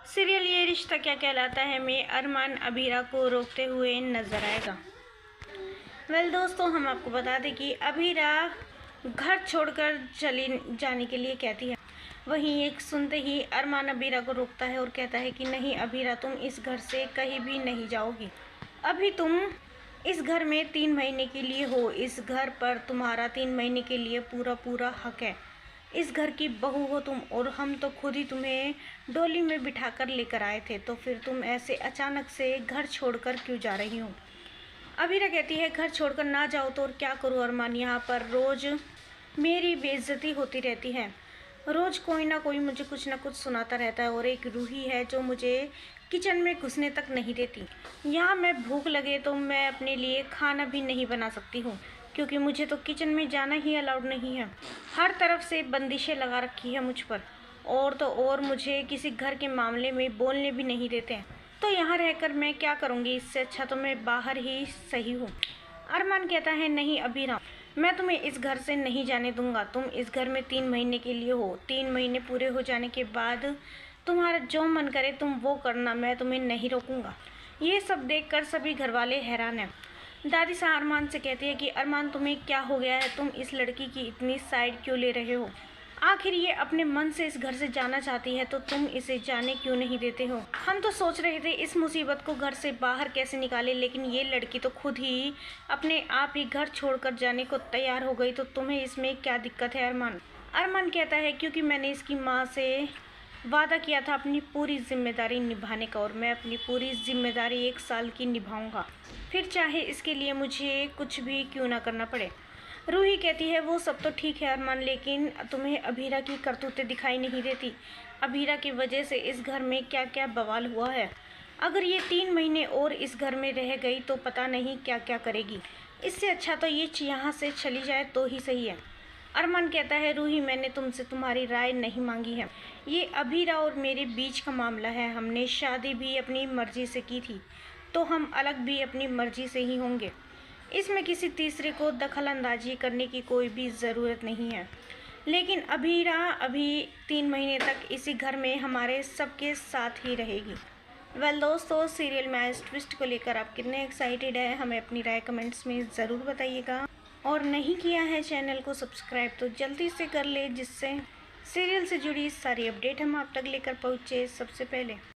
Serial ये रिश्ता क्या कहलाता है में अरमान अबीरा को रोकते हुए नजर आएगा। दोस्तों, हम आपको बता दें कि अबीरा घर छोड़कर चली जाने के लिए कहती है। वहीं एक सुनते ही अरमान अबीरा को रोकता है और कहता है कि नहीं अबीरा, तुम इस घर से कहीं भी नहीं जाओगी। अभी तुम इस घर में 3 महीने के लिए हो। इस घर पर तुम्हारा 3 महीने के लिए पूरा पूरा हक है। इस घर की बहू हो तुम, और हम तो खुद ही तुम्हें डोली में बिठाकर लेकर आए थे, तो फिर तुम ऐसे अचानक से घर छोड़कर क्यों जा रही हो। अबीरा कहती है घर छोड़कर ना जाओ तो और क्या करूँ अरमान, यहाँ पर रोज़ मेरी बेइज्जती होती रहती है। रोज़ कोई ना कोई मुझे कुछ ना कुछ सुनाता रहता है, और एक रूही है जो मुझे किचन में घुसने तक नहीं देती। यहाँ मैं भूख लगे तो मैं अपने लिए खाना भी नहीं बना सकती हूँ, क्योंकि मुझे तो किचन में जाना ही अलाउड नहीं है। हर तरफ से बंदिशें लगा रखी है मुझ पर, और तो और मुझे किसी घर के मामले में बोलने भी नहीं देते हैं। तो यहाँ रहकर मैं क्या करूँगी, इससे अच्छा तो मैं बाहर ही सही हूँ। अरमान कहता है नहीं अबीरा, मैं तुम्हें इस घर से नहीं जाने दूंगा। तुम इस घर में 3 महीने के लिए हो। 3 महीने पूरे हो जाने के बाद तुम्हारा जो मन करे तुम वो करना, मैं तुम्हें नहीं रोकूंगा। ये सब देखकर सभी घर वाले हैरान हैं। दादी सा अरमान से कहती है कि अरमान तुम्हें क्या हो गया है, तुम इस लड़की की इतनी साइड क्यों ले रहे हो। आखिर ये अपने मन से इस घर से जाना चाहती है तो तुम इसे जाने क्यों नहीं देते हो। हम तो सोच रहे थे इस मुसीबत को घर से बाहर कैसे निकाले, लेकिन ये लड़की तो खुद ही अपने आप ही घर छोड़कर जाने को तैयार हो गई, तो तुम्हें इसमें क्या दिक्कत है अरमान। अरमान कहता है क्योंकि मैंने इसकी माँ से वादा किया था अपनी पूरी जिम्मेदारी निभाने का, और मैं अपनी पूरी जिम्मेदारी 1 साल की निभाऊंगा, फिर चाहे इसके लिए मुझे कुछ भी क्यों ना करना पड़े। रूही कहती है वो सब तो ठीक है अरमान, लेकिन तुम्हें अबीरा की करतूतें दिखाई नहीं देती। अबीरा की वजह से इस घर में क्या क्या बवाल हुआ है। अगर ये 3 महीने और इस घर में रह गई तो पता नहीं क्या क्या करेगी। इससे अच्छा तो ये यहाँ से चली जाए तो ही सही है। अरमान कहता है रूही, मैंने तुमसे तुम्हारी राय नहीं मांगी है। ये अबीरा और मेरे बीच का मामला है। हमने शादी भी अपनी मर्जी से की थी, तो हम अलग भी अपनी मर्जी से ही होंगे। इसमें किसी तीसरे को दखल अंदाजी करने की कोई भी ज़रूरत नहीं है। लेकिन अबीरा अभी 3 महीने तक इसी घर में हमारे सबके साथ ही रहेगी। दोस्तों, सीरियल में इस ट्विस्ट को लेकर आप कितने एक्साइटेड हैं, हमें अपनी राय कमेंट्स में ज़रूर बताइएगा। और नहीं किया है चैनल को सब्सक्राइब तो जल्दी से कर ले, जिससे सीरियल से जुड़ी सारी अपडेट हम आप तक लेकर पहुँचे सबसे पहले।